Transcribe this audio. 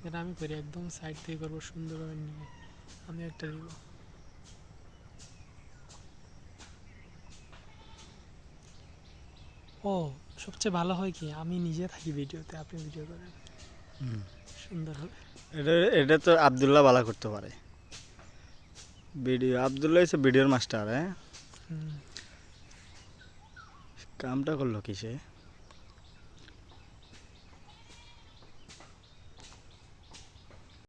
এটা আমি করি একদম সাইড থেকে করবো সুন্দরভাবে নিয়ে আমি একটা দিব। ও সবচেয়ে ভালো হয় কি আমি নিজে থাকি ভিডিওতে, আপনি ভিডিও করেন, সুন্দর হবে। এটা এটা তো আব্দুল্লাহ ভালো করতে পারে ভিডিও। আব্দুল্লাহ হচ্ছে ভিডিওর মাস্টার। হ্যাঁ, কামটা করলো কিসে?